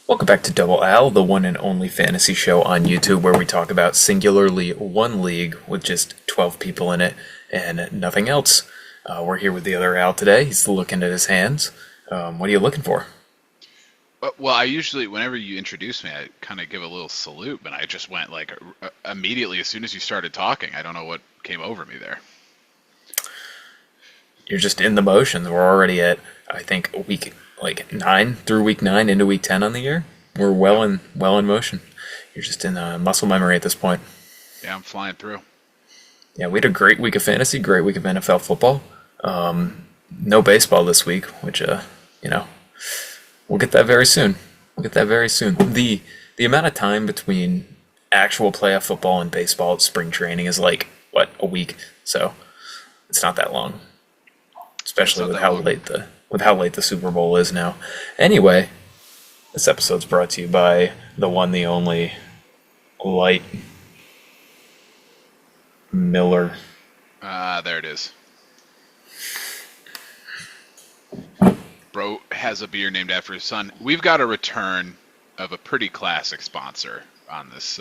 Welcome back to Double Al, the one and only fantasy show on YouTube where we talk about singularly one league with just 12 people in it and nothing else. We're here with the other Al today. He's looking at his hands. What are you looking for? Well, I usually, whenever you introduce me, I kind of give a little salute, but I just went like immediately as soon as you started talking. I don't know what came over me there. You're just in the motions. We're already at, I think, week 9 through week 9 into week 10 on the year. We're well in motion. You're just in muscle memory at this point. Yeah, I'm flying through. Yeah, we had a great week of fantasy, great week of NFL football. No baseball this week, which we'll get that very soon. The amount of time between actual playoff football and baseball at spring training is a week. So it's not that long, especially with how late the Super Bowl is now. Anyway, this episode's brought to you by the one, the only Light Miller. There it is. Bro has a beer named after his son. We've got a return of a pretty classic sponsor on this.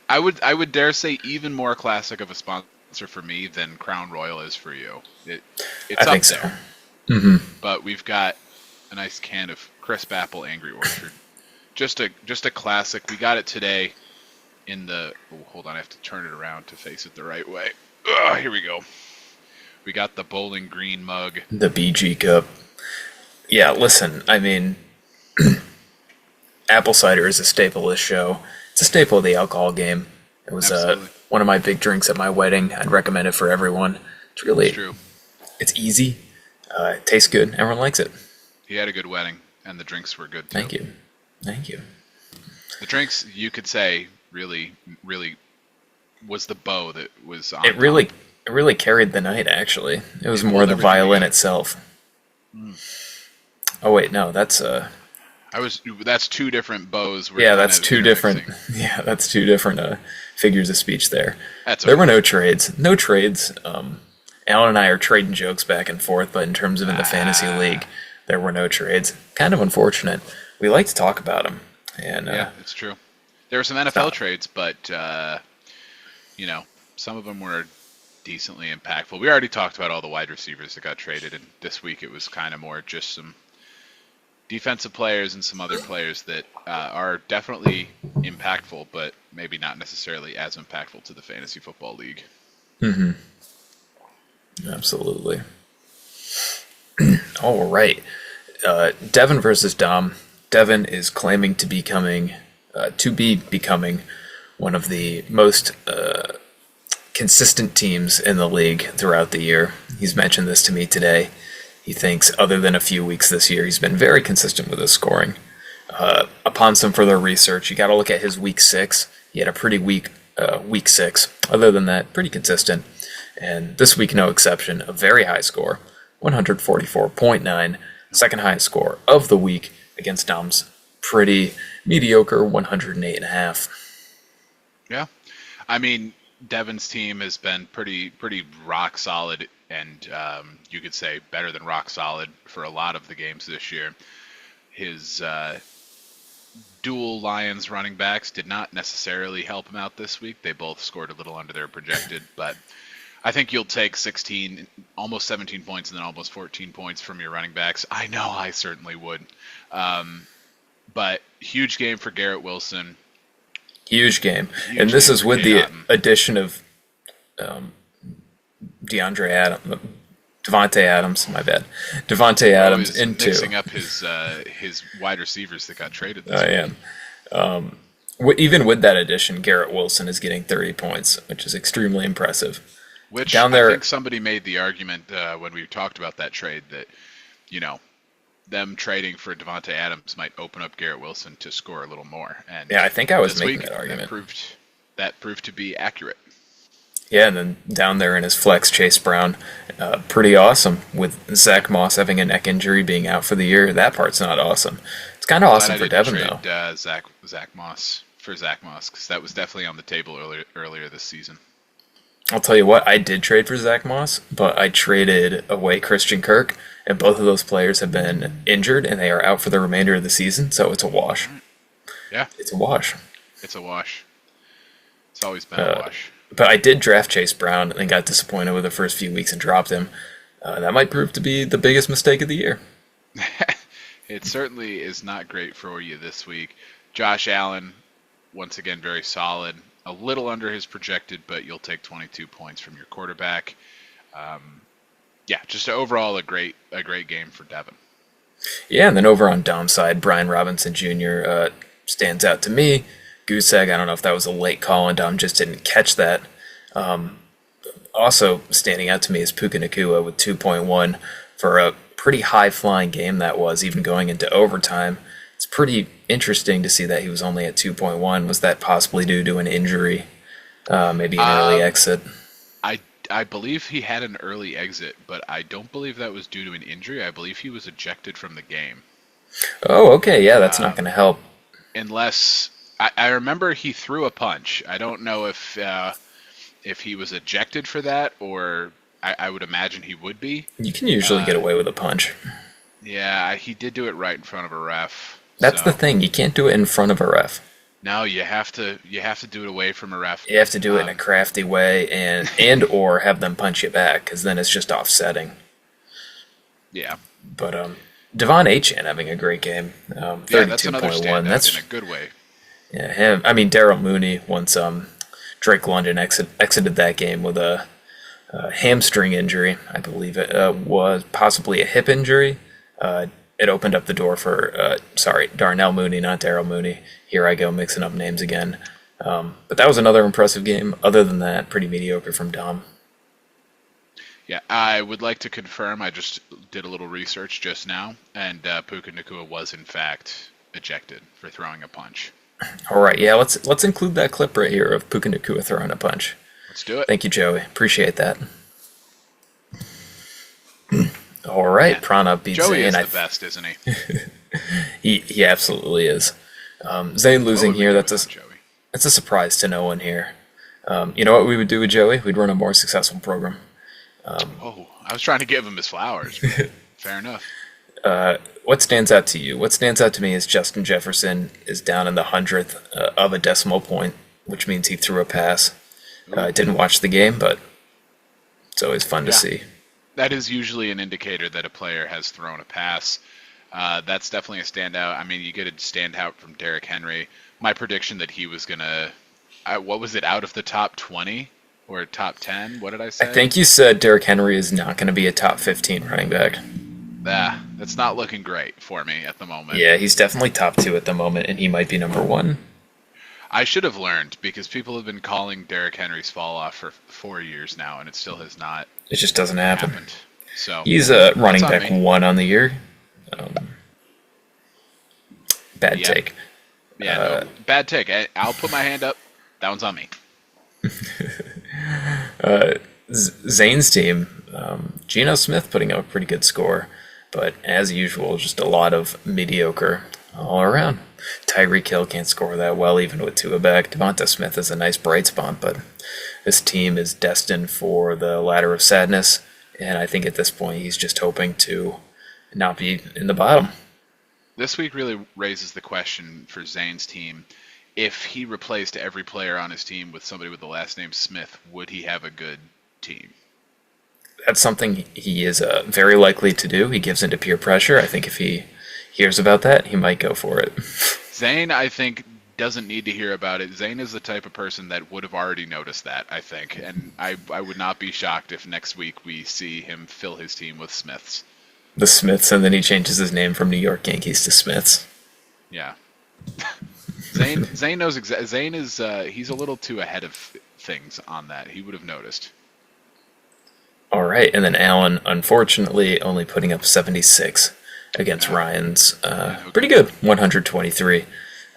I would dare say even more classic of a sponsor for me than Crown Royal is for you. It's I up think so. there. Mm-hmm. But we've got a nice can of Crisp Apple Angry Orchard. Just a classic. We got it today in the... Oh, hold on, I have to turn it around to face it the right way. Here we go. We got the Bowling Green mug. The BG Cup. Yeah, listen, I mean, apple cider is a staple of this show. It's a staple of the alcohol game. It was one of my big drinks at my wedding. I'd recommend it for everyone. It's true. It's easy. It tastes good. Everyone likes it. He had a good wedding, and the drinks were good, too. Thank you. The drinks, you could say, really, really was the bow that was on It really carried the night, actually. It was more the violin itself. Oh, wait, no, that's... That's two different bows. That's two different figures of speech there. There were no trades. Alan and I are trading jokes back and forth, but in terms of in the fantasy league, there were no trades. Kind of unfortunate. We like to talk about them. And yeah, it's true. There were some NFL trades, but some of them were decently impactful. We already talked about all the wide receivers that got traded, and this week it was kind of more just some defensive players and some other players that are definitely impactful, but maybe not necessarily as impactful to the fantasy football league. Mm-hmm. Absolutely. All right. Devin versus Dom. Devin is claiming to be becoming one of the most consistent teams in the league throughout the year. He's mentioned this to me today. He thinks, other than a few weeks this year, he's been very consistent with his scoring. Upon some further research, you got to look at his week 6. He had a pretty weak week 6. Other than that, pretty consistent. And this week, no exception, a very high score, 144.9, second highest score of the week against Dom's pretty mediocre 108.5. Yeah, I mean, Devin's team has been pretty rock solid, and you could say better than rock solid for a lot of the games this year. His dual Lions running backs did not necessarily help him out this week. They both scored a little under their projected, but I think you'll take 16, almost 17 points and then almost 14 points from your running backs. I know I certainly would. But huge game for Garrett Wilson. Huge game. And this is with the addition of Devontae Adams, my bad. Devontae Adams into... mixing up his wide receivers that got traded this week. I am. Even with that addition, Garrett Wilson is getting 30 points, which is extremely impressive. Which I think somebody made the argument when we talked about that trade that, them trading for Devontae Adams might open up Garrett Wilson to score a little more. And yeah, I think I was making that argument. That proved to be accurate. Yeah, and then down there in his flex, Chase Brown, pretty awesome. With Zach Moss having a neck injury, being out for the year, that part's not awesome. It's kind of awesome for Devin, though. Zach Moss, because that was definitely on the table earlier this season. I'll tell you what, I did trade for Zach Moss, but I traded away Christian Kirk, and both of those players have been injured, and they are out for the remainder of the season, so it's a wash. Yeah, It's a wash. it's a wash. It's always been a wash. But I did draft Chase Brown and got disappointed with the first few weeks and dropped him. That might prove to be the biggest mistake of the year. It certainly is not great for you this week. Josh Allen, once again, very solid. A little under his projected, but you'll take 22 points from your quarterback. Yeah, just overall a great game for Devin. Yeah, and then over on Dom's side, Brian Robinson Jr. Stands out to me. Goose egg, I don't know if that was a late call and Dom just didn't catch that. Also standing out to me is Puka Nacua with 2.1 for a pretty high-flying game that was, even going into overtime. It's pretty interesting to see that he was only at 2.1. Was that possibly due to an injury? Maybe an early exit? I believe he had an early exit, but I don't believe that was due to an injury. I believe he was ejected from the game. Oh, okay, yeah, that's not going to help. Unless I remember he threw a punch. I don't know if he was ejected for that, or I would imagine he would be. You can usually get away with a punch. Yeah, he did do it right in front of a ref. That's the thing. You can't do it in front of a ref. No, you have to do it away from a ref. You have to do it in a crafty way and or have them punch you back, because then it's just offsetting. Yeah. But Devon Achane having a great game. 32.1. Yeah, that's another standout in a good way. Yeah, him. I mean, Daryl Mooney, once Drake London exited that game with a hamstring injury, I believe it was possibly a hip injury. It opened up the door for, Darnell Mooney, not Daryl Mooney. Here I go mixing up names again. But that was another impressive game. Other than that, pretty mediocre from Dom. Yeah, I would like to confirm, I just did a little research just now, and Puka Nacua was in fact ejected for throwing a punch. All right, yeah, let's include that clip right here of Puka Nacua throwing a punch. Let's do it. Thank you, Joey. Appreciate that. All right, yeah. Prana beats Joey Zane. Is the best, isn't he? He absolutely is. Zane losing here, that's a surprise to no one here. You know what we would do with Joey? We'd run a more successful program. I was trying to give him his flowers. Fair enough. What stands out to you? What stands out to me is Justin Jefferson is down in the 100th of a decimal point, which means he threw a pass. I didn't watch the game, but it's always fun to see. That is usually an indicator that a player has thrown a pass. That's definitely a standout. I mean, you get a standout from Derrick Henry. My prediction that he was going to, what was it, out of the top 20 or top 10? What did I say? I think you said Derrick Henry is not going to be a top 15 running back. That's not looking great for me at the moment. Yeah, he's definitely top 2 at the moment, and he might be number 1. I should have learned, because people have been calling Derrick Henry's fall off for 4 years now, and it still has not. It just doesn't happen. Happened. So he's a running back 1 on the year. Bad take. Yeah, no, bad take. I'll put my hand up. That one's on me. Zane's team, Geno Smith putting up a pretty good score, but as usual, just a lot of mediocre all around. Tyreek Hill can't score that well, even with Tua back. Devonta Smith is a nice bright spot, but this team is destined for the ladder of sadness, and I think at this point he's just hoping to not be in the bottom. This week really raises the question for Zane's team. If he replaced every player on his team with somebody with the last name Smith, would he have a good team? That's something he is very likely to do. He gives into peer pressure. I think if he hears about that, he might go for it. Zane, I think, doesn't need to hear about it. Zane is the type of person that would have already noticed that, I think. And I would not be shocked if next week we see him fill his team with Smiths. The Smiths, and then he changes his name from New York Yankees to Smiths. Yeah. Zane knows exactly. Zane is he's a little too ahead of things on that. He would have noticed. All right, and then Allen, unfortunately, only putting up 76 against Ryan's pretty good 123.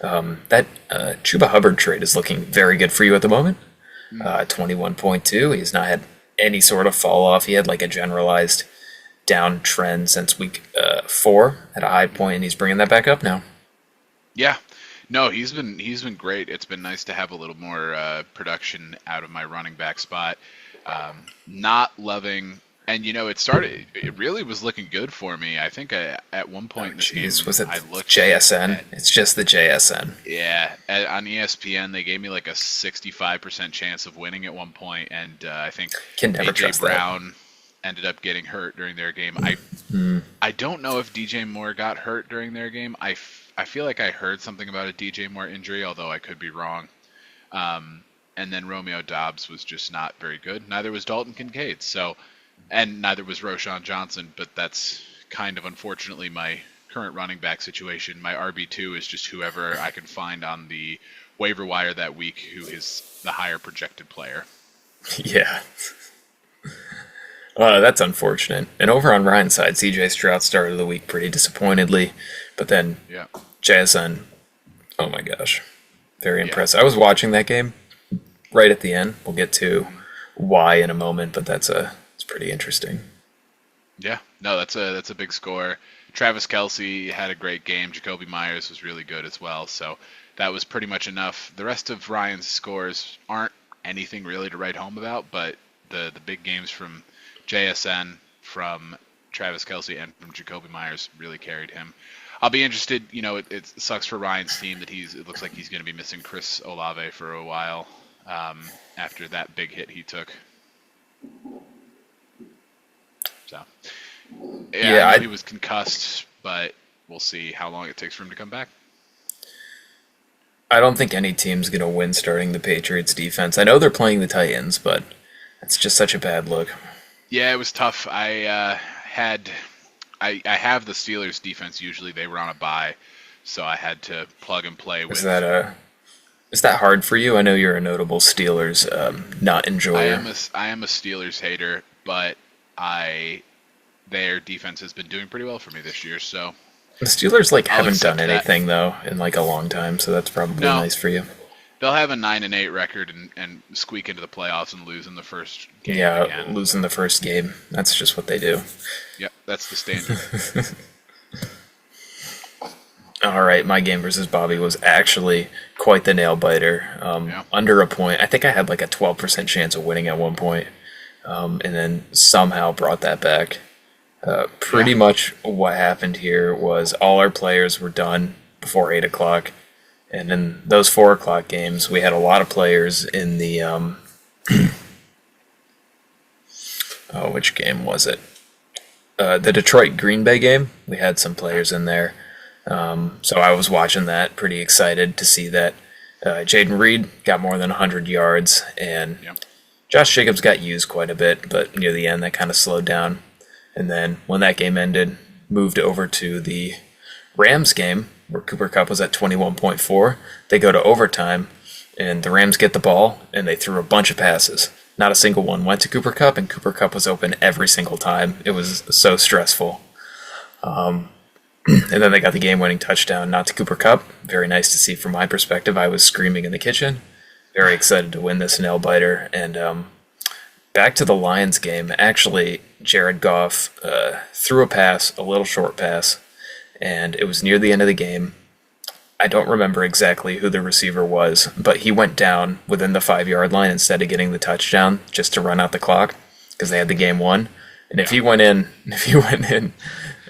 That Chuba Hubbard trade is looking very good for you at the moment. 21.2. He's not had any sort of fall off. He had like a generalized downtrend since week 4 at a high point, and he's bringing that back up now. Yeah, No, he's been great. It's been nice to have a little more production out of my running back spot. Not loving, and it really was looking good for me. I think at one point in this game, Was it I looked JSN? at, It's just the JSN. yeah, on ESPN they gave me like a 65% chance of winning at one point, and I think Can never AJ trust that. Brown ended up getting hurt during their game. I don't know if DJ Moore got hurt during their game. I feel like I heard something about a DJ Moore injury, although I could be wrong. And then Romeo Doubs was just not very good. Neither was Dalton Kincaid. And neither was Roshan Johnson. But that's kind of unfortunately my current running back situation. My RB2 is just whoever I can find on the waiver wire that week who is the higher projected player. Yeah. That's unfortunate. And over on Ryan's side, CJ Stroud started the week pretty disappointedly, but then Yeah. JSN, oh my gosh, very Yeah. impressive. I was watching that game right at the end. We'll get to why in a moment, but it's pretty interesting. Yeah, no, that's a big score. Travis Kelce had a great game. Jacoby Myers was really good as well. So that was pretty much enough. The rest of Ryan's scores aren't anything really to write home about, but the big games from JSN, from Travis Kelce, and from Jacoby Myers really carried him. I'll be interested. It sucks for Ryan's team that it looks like he's going to be missing Chris Olave for a while after that big hit he took. So, Yeah, I know he was concussed, but we'll see how long it takes for him to come back. I don't think any team's going to win starting the Patriots defense. I know they're playing the Titans, but it's just such a bad look. Yeah, it was tough. I have the Steelers defense. Usually they were on a bye, so I had to plug and play with. Is that hard for you? I know you're a notable Steelers not enjoyer. I am a Steelers hater, but their defense has been doing pretty well for me this year. So The Steelers haven't done accept that. anything though in a long time, so that's probably nice for you. They'll have a 9-8 record and squeak into the playoffs and lose in the first game. Yeah, again. losing the first game. That's just what they do. Yep, that's the standard. All right, my game versus Bobby was actually quite the nail biter. Yeah. Under a point. I think I had a 12% chance of winning at one point, and then somehow brought that back. Pretty much what happened here was all our players were done before 8 o'clock. And in those 4 o'clock games, we had a lot of players in the which game was it? The Detroit Green Bay game. We had some players in there. So I was watching that, pretty excited to see that Jaden Reed got more than 100 yards, and Josh Jacobs got used quite a bit, but near the end that kind of slowed down. And then when that game ended, moved over to the Rams game, where Cooper Kupp was at 21.4. They go to overtime, and the Rams get the ball, and they threw a bunch of passes. Not a single one went to Cooper Kupp, and Cooper Kupp was open every single time. It was so stressful. And then they got the game-winning touchdown, not to Cooper Kupp. Very nice to see from my perspective. I was screaming in the kitchen. Very excited to win this nail-biter. And back to the Lions game. Actually, Jared Goff threw a pass, a little short pass, and it was near the end of the game. I don't remember exactly who the receiver was, but he went down within the 5-yard line instead of getting the touchdown just to run out the clock because they had the game won. And if he went in,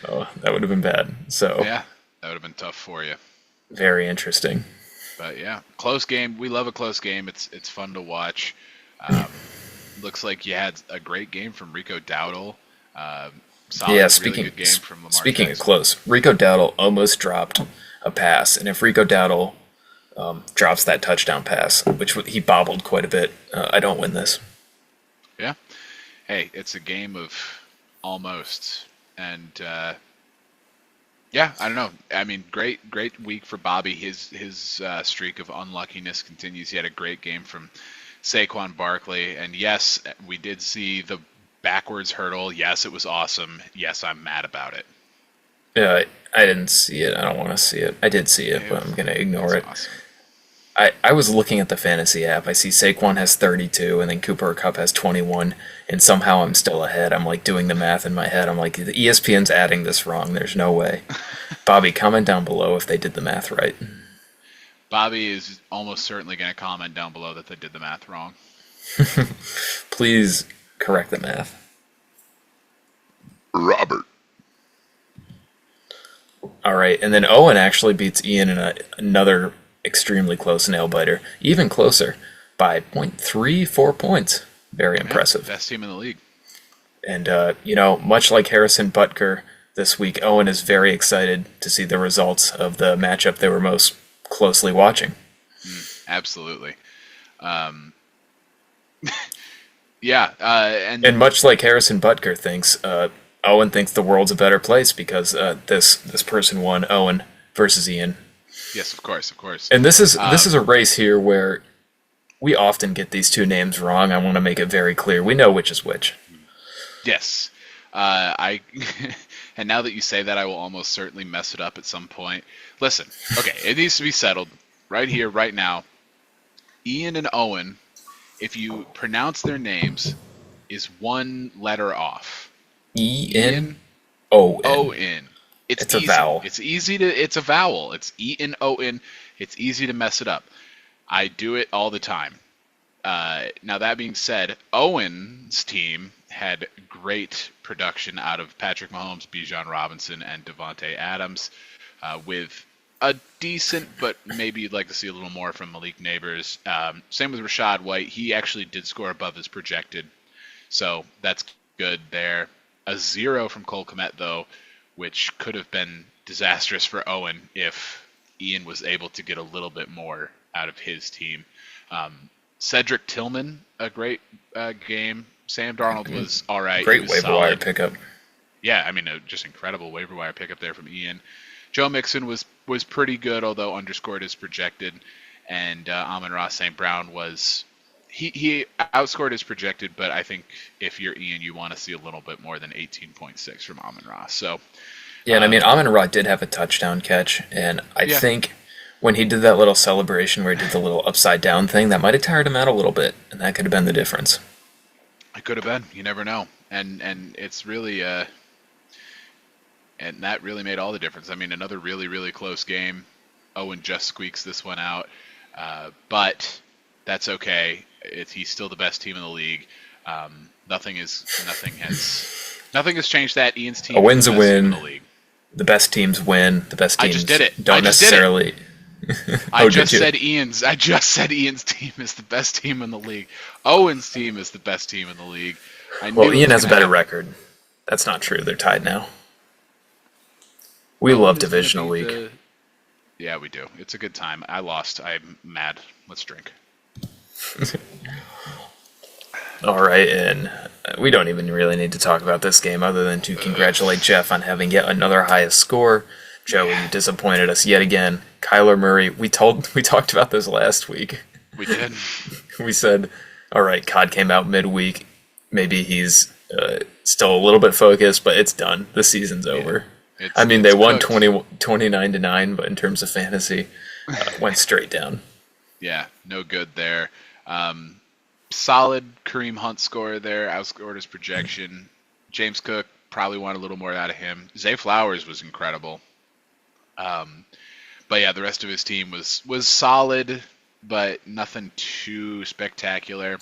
oh, that would have been bad. So Yeah, that would have been tough for you. Very interesting. But yeah, close game. We love a close game. It's fun to watch. Looks like you had a great game from Rico Dowdle. Solid, Yeah, really good game from Lamar speaking of Jackson. close, Rico Dowdle almost dropped a pass, and if Rico Dowdle drops that touchdown pass, which he bobbled quite a bit, I don't win this. Yeah. Hey, it's a game of almost. And yeah, I don't know. I mean, great week for Bobby. His streak of unluckiness continues. He had a great game from Saquon Barkley, and yes, we did see the backwards hurdle. Yes, it was awesome. Yes, I'm mad about it. Yeah, I didn't see it. I don't want to see it. I did see it, but I'm going to ignore it. Awesome. I was looking at the fantasy app. I see Saquon has 32, and then Cooper Kupp has 21, and somehow I'm still ahead. I'm doing the math in my head. I'm like, the ESPN's adding this wrong. There's no way. Bobby, comment down below if they did the math right. Bobby is almost certainly going to comment down below that they did the math wrong. Please correct the math. Robert. All right, and then Owen actually beats Ian in another extremely close nail biter, even closer by 0.34 points. Very impressive. Best team in the league. And much like Harrison Butker this week, Owen is very excited to see the results of the matchup they were most closely watching. Absolutely. Yeah, and much like Harrison Butker thinks, Owen thinks the world's a better place because this person won, Owen versus Ian. Yes, of course. And this is a race here where we often get these two names wrong. I want to make it very clear. We know which is which. Yes. And now that you say that, I will almost certainly mess it up at some point. Listen, okay, it needs to be settled right here, right now. Ian and Owen, if you pronounce their names, is one letter off. Ian, Owen. Owen. It's easy. A vowel. It's a vowel. It's Ian, Owen. It's easy to mess it up. I do it all the time. Now, that being said, Owen's team had great production out of Patrick Mahomes, Bijan Robinson, and Devontae Adams, with a decent, but maybe you'd like to see a little more from Malik Neighbors. Same with Rachaad White. He actually did score above his projected, so that's good there. A 0 from Cole Kmet, though, which could have been disastrous for Owen if Ian was able to get a little bit more out of his team. Cedric Tillman, a great game. Sam Darnold was all right. Great waiver wire pickup. Yeah, I mean, just incredible waiver wire pickup there from Ian. Joe Mixon was pretty good, although underscored as projected. And Amon-Ra St. Brown was... He outscored his projected, but I think if you're Ian, you want to see a little bit more than 18.6 from Amon-Ra. So, yeah, and I mean, Amon-Ra did have a touchdown catch, and I think when he did that little celebration where he did the little upside down thing, that might have tired him out a little bit, and that could have been the difference. It could have been. You never know. And it's really and that really made all the difference. I mean, another really, really close game. Owen just squeaks this one out, but that's okay. He's still the best team in the league. Nothing has changed that. Ian's team. A win's is the a best win. team in the league. The best teams win. The best teams I just did it. don't necessarily. I just said Ian's team is the best team in the league. Owen's team is the best team in the league. Well, Ian has a better record. That's not true. They're tied now. We love divisional league. Yeah, we do. It's a good time. I lost. I'm mad. Let's drink. All right, and we don't even really need to talk about this game other than to congratulate Jeff on having yet another highest score. Joey, you disappointed us yet again. Kyler Murray, we talked about this last week. We did. We said, all right, COD came out midweek. Maybe he's still a little bit focused, but it's done. The season's over. They won 29-9, but in terms of fantasy, went straight down. Yeah, no good there. Solid Kareem Hunt score there, outscored his projection. James Cook, probably wanted a little more out of him. Zay Flowers was incredible. But yeah, the rest of his team was solid, but nothing too spectacular.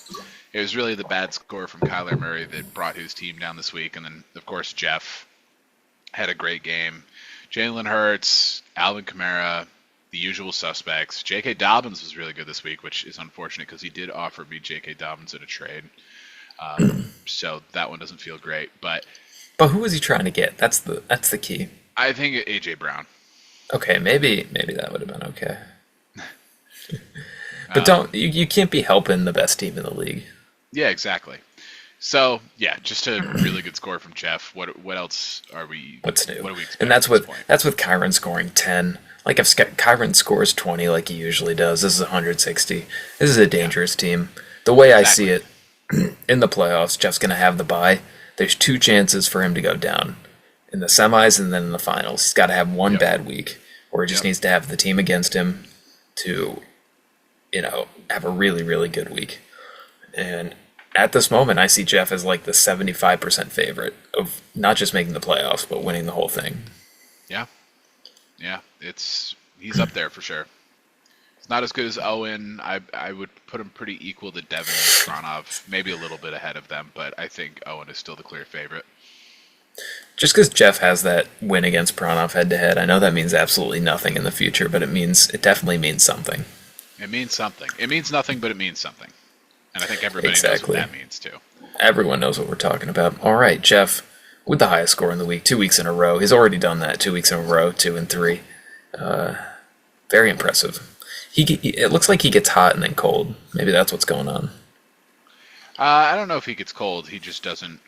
It was really the bad score from Kyler Murray that brought his team down this week. And then, of course, Jeff had a great game. Jalen Hurts, Alvin Kamara, the usual suspects. J.K. Dobbins was really good this week, which is unfortunate because he did offer me J.K. Dobbins in a trade. So that one doesn't feel great. But who was he trying to get? That's the key. I think A.J. Brown. Okay, maybe that would have been okay. But you can't be helping the best team in the league. Yeah, exactly. So yeah, just a really good score from Jeff. What else are we? What's new? What are we expecting? And that's with Kyron scoring 10. Like if Kyron scores 20 like he usually does, this is 160. This is a dangerous team. The way I see it, in the playoffs, Jeff's gonna have the bye. There's 2 chances for him to go down. In the semis and then in the finals. He's got to have one bad week, or he just needs to have the team against him to, have a really, really good week. And at this moment, I see Jeff as like the 75% favorite of not just making the playoffs, but winning the whole thing. Yeah. Yeah, he's up there for sure. It's not as good as Owen. I would put him pretty equal to Devin and Kronov, maybe a little bit ahead of them, but I think Owen is still the clear favorite. Just because Jeff has that win against Pranov head-to-head, I know that means absolutely nothing in the future, but it definitely means something. It means something. It means nothing, but it means something. And I think everybody knows what that means, too. Everyone knows what we're talking about. All right, Jeff, with the highest score in the week, 2 weeks in a row. He's already done that 2 weeks in a row, 2 and 3. Very impressive. It looks like he gets hot and then cold. Maybe that's what's going on. I don't know if he gets cold. He just doesn't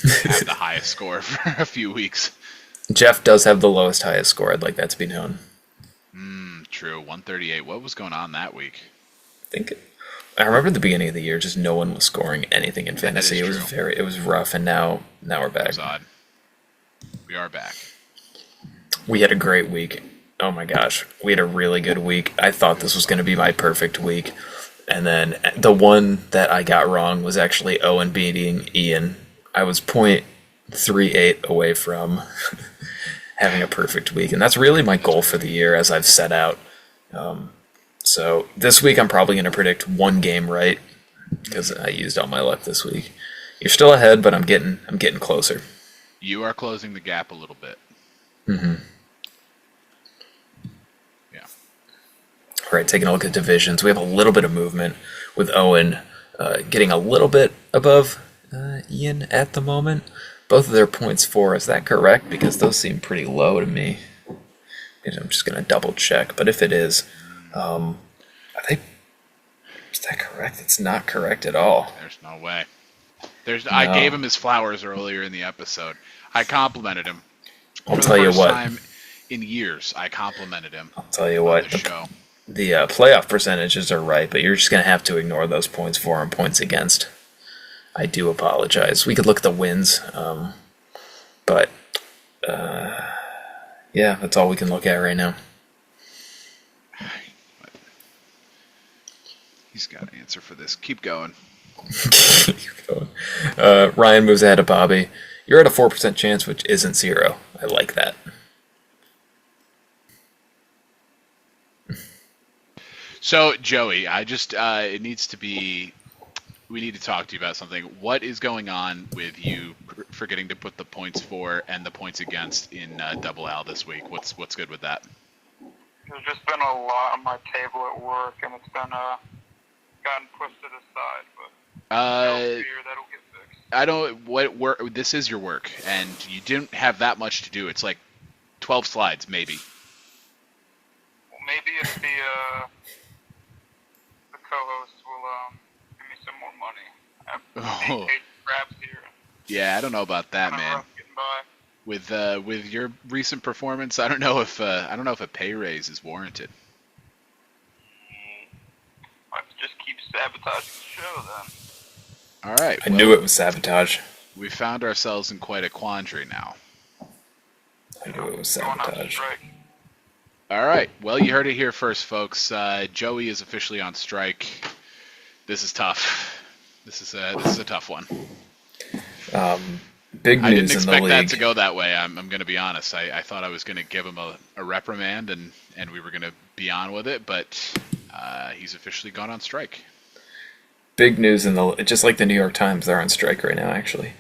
have the highest score for a few weeks. Jeff does have the lowest highest score. I'd like that to be known. True. 138. What was going on that week? I remember at the beginning of the year, just no one was scoring anything in fantasy. It was rough, and now we're back. It was odd. We are back. We had a great week. Oh my gosh, we had a really good week. I thought this was going to be my perfect week, and then the one that I got wrong was actually Owen beating Ian. I was 0.38 away from having a perfect week, and that's really my goal for the year, as I've set out. So this week I'm probably going to predict one game right, because I used all my luck this week. You're still ahead, but I'm getting closer. You are closing the gap a little bit. Mm-hmm. Yeah. All right, taking a look at divisions. We have a little bit of movement with Owen getting a little bit above Ian at the moment. Both of their points for. Is that correct? Because those seem pretty low to me. I'm just going to double check. But if it is, is that correct? It's not correct at all. There's no way. I gave him his flowers earlier in the episode. I complimented him. I'll tell you what. For the first time in years, I complimented him. I'll tell you what. The playoff percentages are right, but you're just going to have to ignore those points for and points against. I do apologize. We could look at the wins, but yeah, that's all we can look at right now. He's got an answer for this. Keep going. Ryan moves ahead of Bobby. You're at a 4% chance, which isn't 0. I like that. So, Joey, it needs to be... We need to talk to you about something. What is going on with you forgetting to put the points for and the points against in Double Al this week? What's good with that? There's just been a lot on my table at work, and it's been gotten pushed to the side. But no fear, that'll get fixed. I don't. What work? This is your work, and you didn't have that much to do. It's like 12 slides, maybe. Well, maybe if the co-hosts will give me some more money. I'm paid grabs here. Yeah, I don't know about that, man. With your recent performance, I don't know if a pay raise is warranted. Let's just keep sabotaging the show then. All right. I knew it was sabotage. We found ourselves in quite a quandary now. I knew it was sabotage. All right. Well, you heard it here first, folks. Joey is officially on strike. This is tough. This is a tough one. Big news in the league. I didn't expect that to go that way. I'm going to be honest. I thought I was going to give him a reprimand and we were going to be on with it, but he's officially gone on strike. Big news just like the New York Times, they're on strike right now, actually.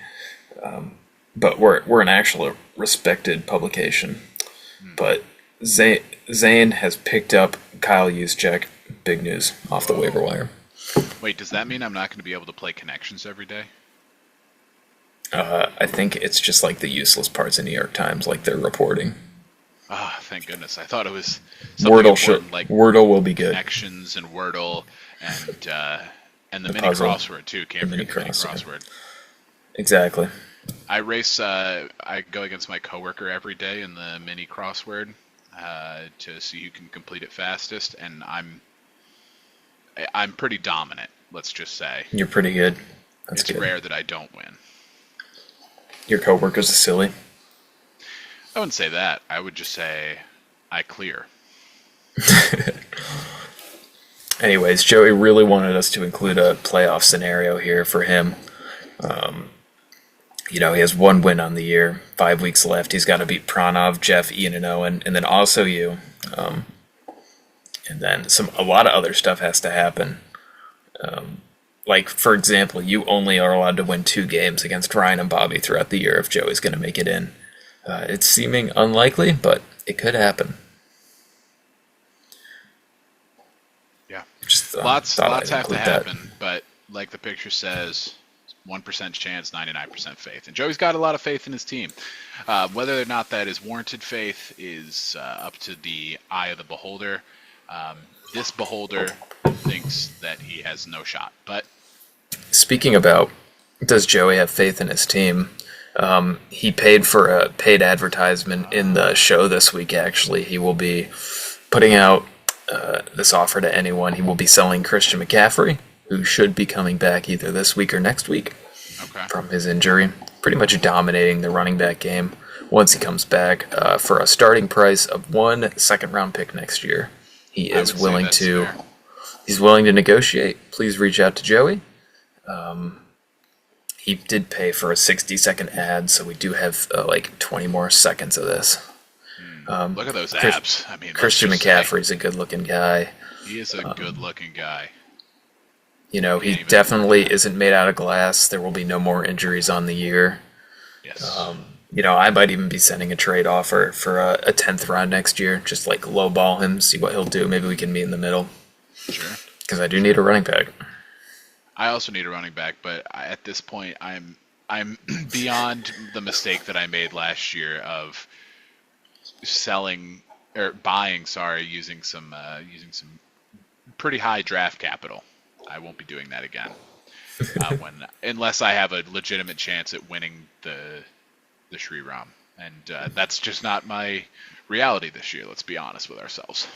But we're an actual respected publication. But Zane has picked up Kyle Juszczyk. Big news off the waiver wire. Wait, does that mean I'm not going to be able to play Connections every day? I think it's just like the useless parts in New York Times, like they're reporting. Ah, oh, thank goodness. I thought it was something important, like Wordle will be good. Connections and Wordle and the mini puzzle. Crossword too. Can't forget the mini crossword. Exactly. I go against my coworker every day in the mini crossword to see who can complete it fastest, and I'm pretty dominant. Let's just say you're pretty good. That's it's good. Rare that I don't win. Your coworkers are silly. I wouldn't say that. I would just say I clear. Anyways, Joey really wanted us to include a playoff scenario here for him. He has one win on the year, 5 weeks left. He's got to beat Pranov, Jeff, Ian, and Owen, and then also you. And then a lot of other stuff has to happen. Like, for example, you only are allowed to win 2 games against Ryan and Bobby throughout the year if Joey's going to make it in. It's seeming unlikely, but it could happen. Yeah. Just, lots have to happen, that. but like the picture says, 1% chance, 99% faith. And Joey's got a lot of faith in his team. Whether or not that is warranted faith is up to the eye of the beholder. This beholder thinks that he has no shot. But speaking about, does Joey have faith in his team? He paid for a paid advertisement in the show this week, actually. He will be putting out this offer to anyone. He will be selling Christian McCaffrey, who should be coming back either this week or next week from his injury. Pretty much dominating the running back game once he comes back for a starting price of 1 second-round pick next year. He is willing to. Fair. He's willing to negotiate. Please reach out to Joey. He did pay for a 60-second ad, so we do have like 20 more seconds of this. Look at those abs. I mean, Christian McCaffrey's a good-looking guy. He is a good-looking guy. You know, he definitely isn't made out of glass. There will be no more injuries on the year. Yes. You know, I might even be sending a trade offer for a 10th round next year. Just like lowball him, see what he'll do. Maybe we can meet in the middle. Sure. Because I do need a running back. I also need a running back, but at this point, I'm beyond the mistake that I made last year of buying using some pretty high draft capital. I won't be doing that again. Unless I have a legitimate chance at winning the Shri Ram. And that's just not my reality this year, let's be honest with ourselves.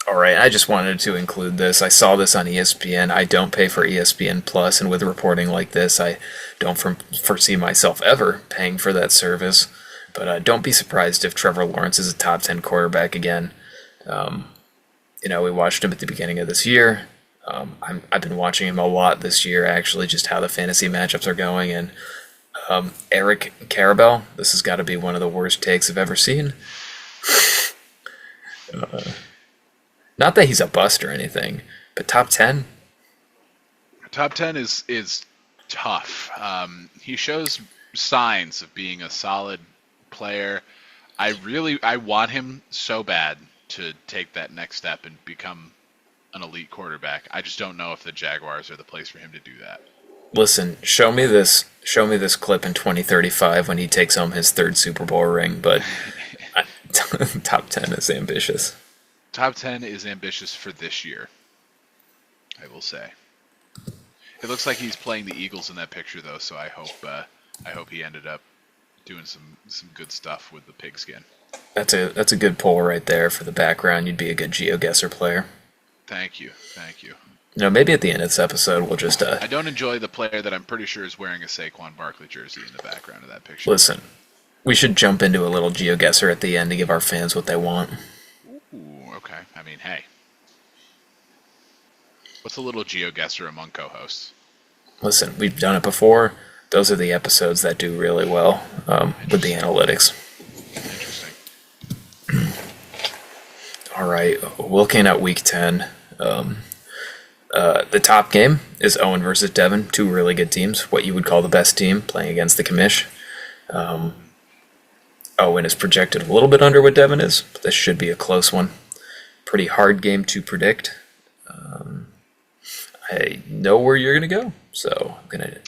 All right, I just wanted to include this. I saw this on ESPN. I don't pay for ESPN Plus, and with reporting like this, I don't foresee myself ever paying for that service. But don't be surprised if Trevor Lawrence is a top 10 quarterback again. You know, we watched him at the beginning of this year. I've been watching him a lot this year, actually, just how the fantasy matchups are going. And Eric Carabell, this has got to be one of the worst takes I've ever seen. Not that he's a bust or anything, but top 10? Top 10 is tough. He shows signs of being a solid player. I want him so bad to take that next step and become an elite quarterback. I just don't know if the Jaguars are the place for him to do that. Listen, show me this clip in 2035 when he takes home his 3rd Super Bowl ring, but top 10 is ambitious. Top 10 is ambitious for this year, I will say. It looks like he's playing the Eagles in that picture, though, so I hope he ended up doing some good stuff with the pigskin. That's a good poll right there for the background. You'd be a good GeoGuessr player. Thank you. No, maybe at the end of this episode we'll just... I don't enjoy the player that I'm pretty sure is wearing a Saquon Barkley jersey in the background of that picture. Listen, we should jump into a little GeoGuessr at the end to give our fans what they want. Ooh, okay. I mean, hey. What's a little GeoGuessr among co-hosts? Listen, we've done it before. Those are the episodes that do really well with the analytics. Interesting. All right, looking at Week 10, the top game is Owen versus Devin, 2 really good teams, what you would call the best team, playing against the commish. Owen is projected a little bit under what Devin is, but this should be a close one. Pretty hard game to predict. I know where you're going to go, so I'm going to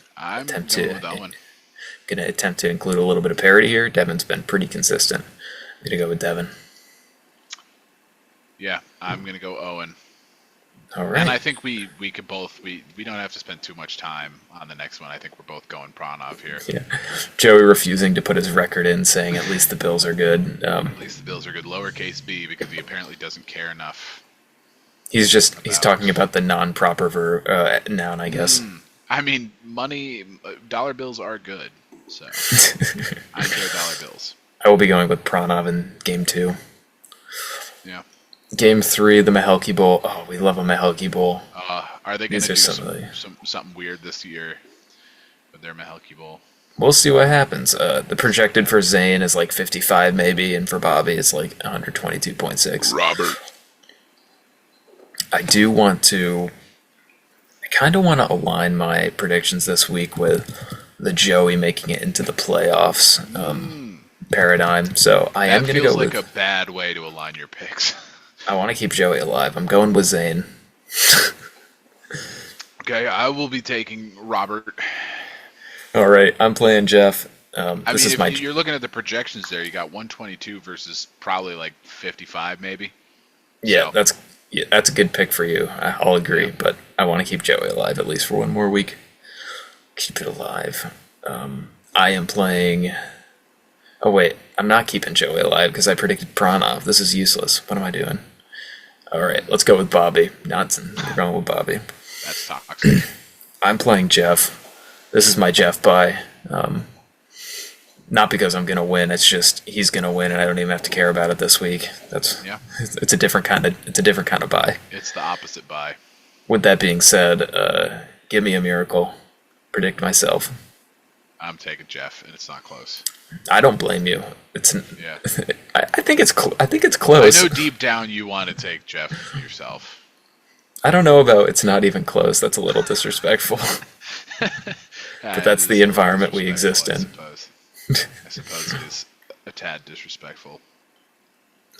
attempt to include a little bit of parity here. Devin's been pretty consistent. I'm going to go with Devin. Yeah, I'm going to go Owen. All right. And I think we could both, we don't have to spend too much time on the next one. I think we're both going Pranov here. Yeah. Joey refusing to put his record in, saying at least the Bills are good. At least the Bills are good, lowercase b, because he apparently doesn't care enough. He's talking about the non-proper noun, I guess. I mean, dollar bills are good, so I enjoy dollar bills. I will be going with Pranov in Game 2. Yeah. Game 3, the Mahelke Bowl. Oh, we love a Mahelke Bowl. Are they going to do something weird this year with their Mahelke Bowl? we'll see what happens. The projected for Zane is like 55 maybe, and for Bobby it's like 122.6. Robert. I kind of want to align my predictions this week with the Joey making it into the playoffs paradigm. So I am going to go with... That feels like a bad way to align your picks. I want to keep Joey alive. I'm going with Zane. Okay, I will be taking Robert. All right, I'm playing Jeff. If you're looking at the projections there, you got 122 versus probably like 55 maybe. Yeah, so. That's a good pick for you. I'll agree, yeah. But I want to keep Joey alive at least for one more week. Keep it alive. I am playing... Oh, wait. I'm not keeping Joey alive because I predicted Pranov. This is useless. What am I doing? All right, let's go with Bobby. Nonsense. We're going with Bobby. That's toxic. I'm playing Jeff. This is my Jeff bye. Not because I'm going to win. It's just he's going to win, and I don't even have to care about it this week. It's a different kind of bye. It's the opposite bye. With that being said, give me a miracle. Predict myself. I'm taking Jeff, and it's not close. I don't blame you. Yeah. I think it's close. I know deep down you want to take Jeff yourself. I don't know about it's not even close. That's a little disrespectful. But that's the environment we exist in. I suppose it is a tad disrespectful.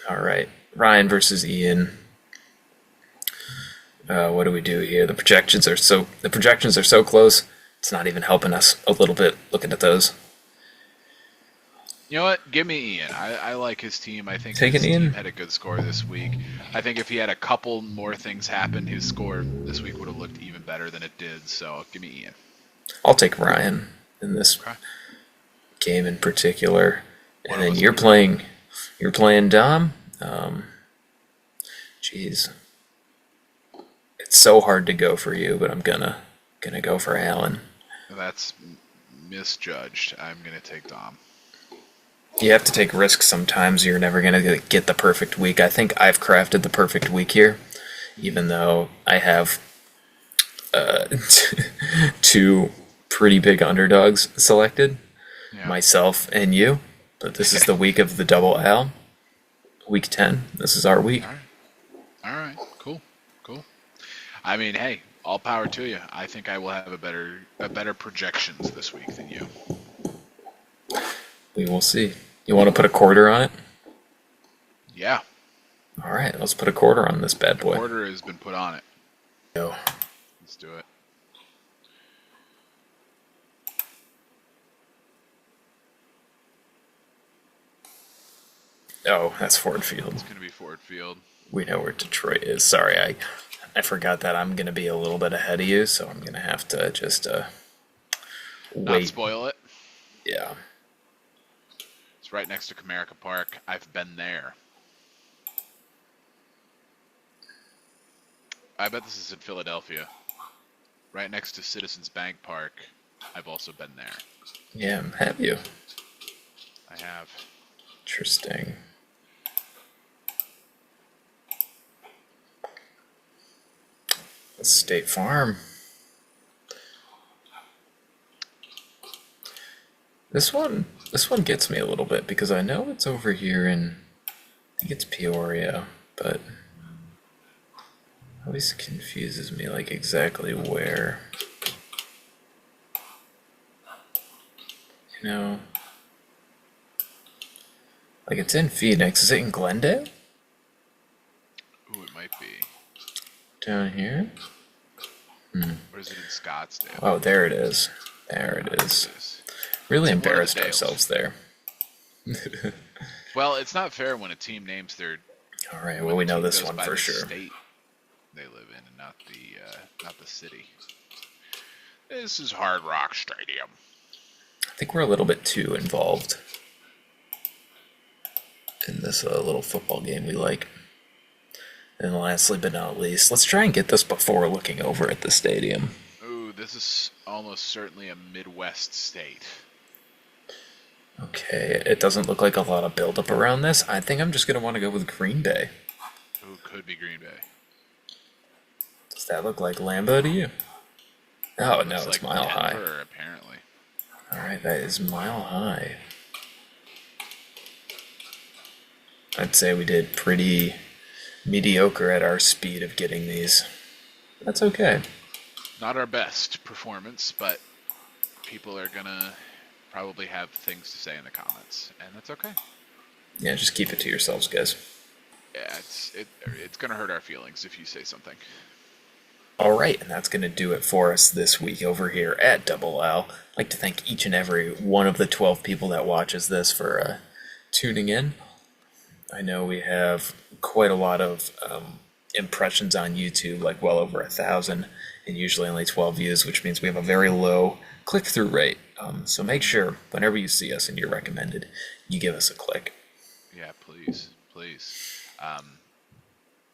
All right, Ryan versus Ian. What do we do here? The projections are so close. It's not even helping us a little bit looking at those. You know what? Give me Ian. I like his team. I think his team had a good score this week. I think if he had a couple more things happen, his score this week would have looked even better than it did. So give me Ian. I'll take Ryan in this game in particular. And then you're playing Dom. Jeez. It's so hard to go for you, but I'm gonna go for Alan. That's misjudged. I'm gonna take Dom. You have to take risks sometimes. You're never going to get the perfect week. I think I've crafted the perfect week here, even though I have two pretty big underdogs selected, myself and you. But this is the week of the double L, week 10. This is our week. All right. Cool. I mean, hey, all power to you. I think I will have a better projections this week than you. We will see. You want to put a quarter on it? Yeah. All right, let's put a quarter on this bad boy. A quarter has been put on it. Go. Let's do it. Oh, that's Ford Field. It's going to be Ford Field. We know where Detroit is. Sorry, I forgot that I'm going to be a little bit ahead of you, so I'm going to have to just wait. Not spoil it. Yeah. It's right next to Comerica Park. I've been there. I bet this is in Philadelphia. Right next to Citizens Bank Park. I've also been there. Yeah, have you? I have. Interesting. State Farm. This one gets me a little bit because I know it's over here in, I think it's Peoria, but always confuses me like exactly where. You know, like it's in Phoenix. Is it in Glendale? Ooh, it might be. Down here? Or is it in Scottsdale? Oh, there it is. There it is. Really embarrassed ourselves there. Well, it's not fair when a team names their. All right. Well, we know this one for sure. State they live in, and not the city. This is Hard Rock Stadium. I think we're a little bit too involved in this little football game we like. And lastly but not least, let's try and get this before looking over at the stadium. Ooh, this is almost certainly a Midwest state. Okay, it doesn't look like a lot of buildup around this. I think I'm just going to want to go with Green Bay. Ooh, could be Green Bay. Does that look like Lambeau to you? Oh, no, it's like Mile High. Denver, apparently. All right, that is Mile High. I'd say we did pretty mediocre at our speed of getting these. That's okay. Not our best performance, but people are gonna probably have things to say in the comments, and that's okay. Yeah, just keep it to yourselves, guys. Yeah, it's gonna hurt our feelings if you say something. All right, and that's going to do it for us this week over here at Double L. I'd like to thank each and every one of the 12 people that watches this for tuning in. I know we have quite a lot of impressions on YouTube, like well over 1,000, and usually only 12 views, which means we have a very low click-through rate. So make sure, whenever you see us and you're recommended, you give us a click. Yeah, please.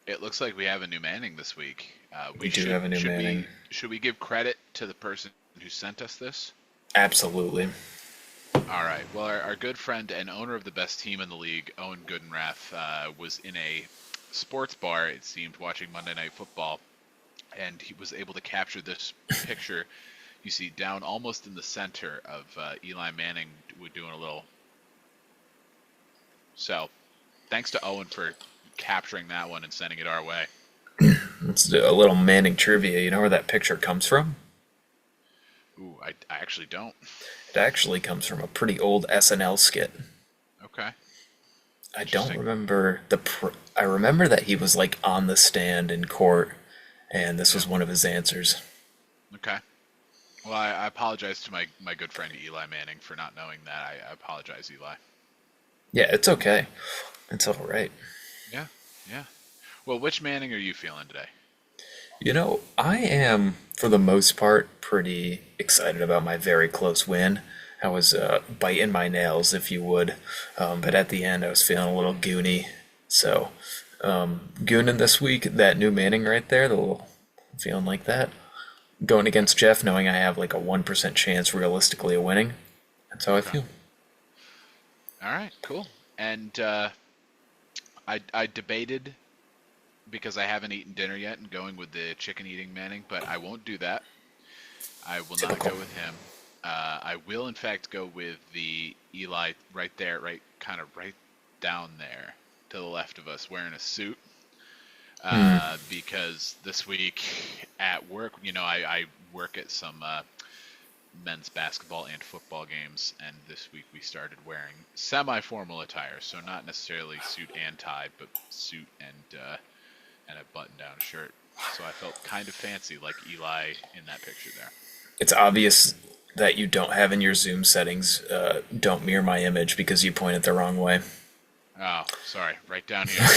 It looks like we have a new Manning this week. We do have a new Manning. Should we give credit to the person who sent us this? Absolutely. All right. Well, our good friend and owner of the best team in the league, Owen Goodenrath, was in a sports bar, it seemed, watching Monday Night Football, and he was able to capture this picture you see down almost in the center of Eli Manning doing a little. So, thanks to Owen for capturing that one and sending it our way. Let's do a little Manning trivia. You know where that picture comes from? Ooh, I actually don't. It actually comes from a pretty old SNL skit. Okay. I don't remember I remember that he was like on the stand in court, and this was one of his answers. Okay. Well, I apologize to my good friend Eli Manning for not knowing that. I apologize, Eli. Yeah, it's okay. It's all right. Yeah. Well, which Manning are you feeling today? You know, I am, for the most part, pretty excited about my very close win. I was biting my nails, if you would, but at the end I was feeling a little goony. So, gooning this week, that new Manning right there, feeling like that. Going against Jeff, knowing I have like a 1% chance realistically of winning. That's how I feel. All right, cool. And I debated, because I haven't eaten dinner yet, and going with the chicken eating Manning, but I won't do that. I will not go with him. I will in fact go with the Eli right there, right down there to the left of us, wearing a suit. Because this week at work, I work at some men's basketball and football games, and this week we started wearing semi-formal attire, so not necessarily suit and tie, but suit and a button-down shirt. So I felt kind of fancy, like Eli in that picture there. It's obvious that you don't have in your Zoom settings, don't mirror my image because you pointed the wrong way. Oh, sorry. Right down here.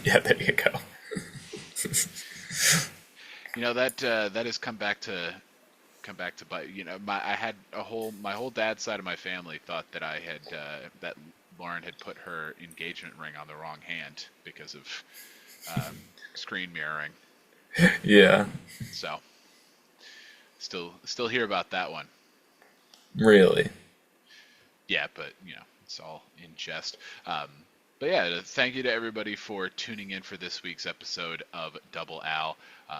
Yeah, there you go. That has come back to bite. I had my whole dad's side of my family thought that I had that Lauren had put her engagement ring on the wrong hand because of screen mirroring. Yeah. So still hear about that one. Really? Yeah, but it's all in jest. But yeah, thank you to everybody for tuning in for this week's episode of Double Al.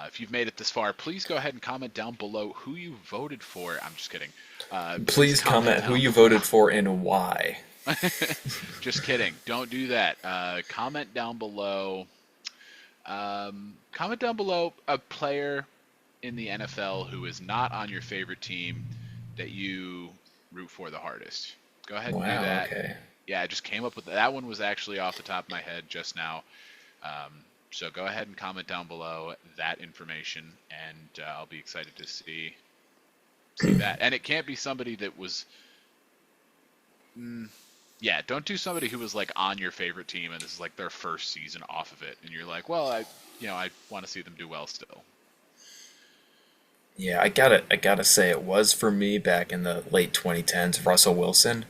If you've made it this far, please go ahead and comment down below who you voted for. I'm just kidding. Please comment who you voted for and why. Just kidding. Don't do that. Comment down below. Comment down below a player in the NFL who is not on your favorite team that you root for the hardest. Go ahead and do that. Okay. Yeah, I just came up with that one. Was actually off the top of my head just now. So go ahead and comment down below that information, and I'll be excited to see that. And it can't be somebody that was. Don't do somebody who was like on your favorite team and this is like their first season off of it, and you're like, well, I want to see them do well still. Yeah, I gotta say it was for me back in the late 2010s. Russell Wilson.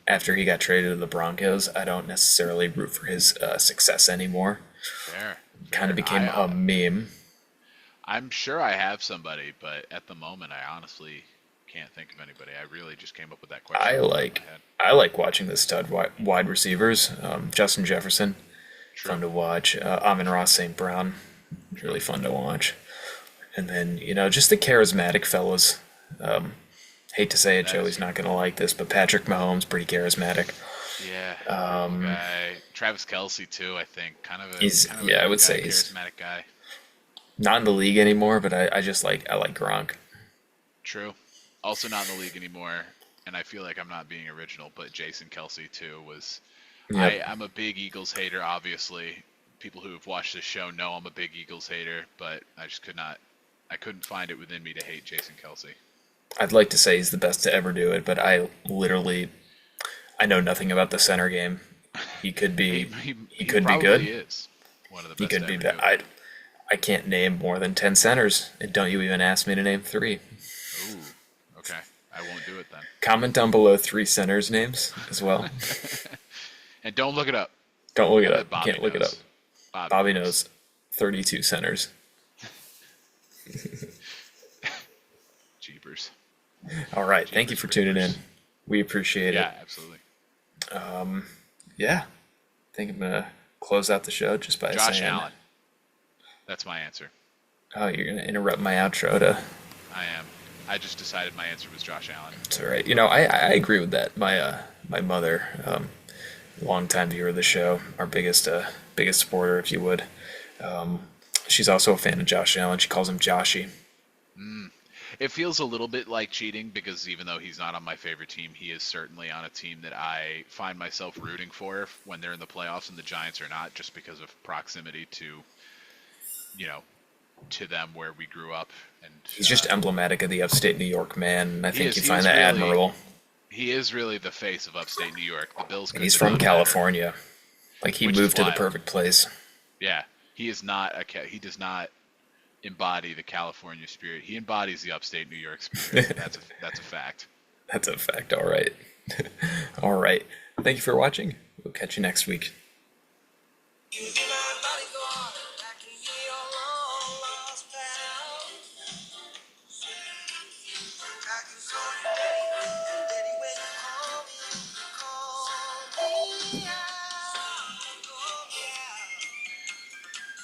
After he got traded to the Broncos, I don't necessarily root for his success anymore. Fair. Kind of became a meme. I'm sure I have somebody, but at the moment, I honestly can't think of anybody. I really just came up with that question. I like watching the stud wide receivers. Justin Jefferson, True. fun to watch. Amon-Ra St. Brown, really fun to watch. And then just the charismatic fellas. Hate to say it, That is Joey's not going to like this, but Patrick Mahomes, pretty charismatic. Yeah, beautiful guy. Travis Kelce too, I think. He's Kind of a yeah, I good would guy, say he's charismatic guy. not in the league anymore, but I like Gronk. True. Also not in the league anymore, and I feel like I'm not being original, but Jason Kelsey too was. Yep. I'm a big Eagles hater, obviously. People who have watched this show know I'm a big Eagles hater, but I just couldn't find it within me to hate Jason Kelsey. I'd like to say he's the best to ever do it, but I know nothing about the center game. He could be he could be good. He is one of the He best could be to ever bad. do it. I can't name more than 10 centers, and don't you even ask me to name 3. Ooh, okay. I won't do it then. Comment down below 3 centers names as well. And don't look it up. Don't look it up. Bobby Can't look it up. knows. Bobby knows 32 centers. Jeepers. All right. Thank you for tuning in. We appreciate it. Yeah, absolutely. Yeah. I think I'm going to close out the show just by Josh saying... Allen. That's my answer. Oh, you're going to interrupt my outro to... I am. I just decided my answer was Josh Allen. It's all right. You know, I agree with that. My mother, longtime viewer of the show, our biggest supporter, if you would. She's also a fan of Josh Allen. She calls him Joshy. It feels a little bit like cheating because even though he's not on my favorite team, he is certainly on a team that I find myself rooting for when they're in the playoffs and the Giants are not, just because of proximity to, to them where we grew up. And he's just emblematic of the upstate New York man, and I think you find that really admirable. He is really the face of upstate New York. The Bills. And he's from California. Like, he moved to the perfect place. Yeah, he is not he does not embody the California spirit. He embodies the upstate New York spirit. That's a fact. That's a fact. All right. All right. Thank you for watching. We'll catch you next week. I can show you.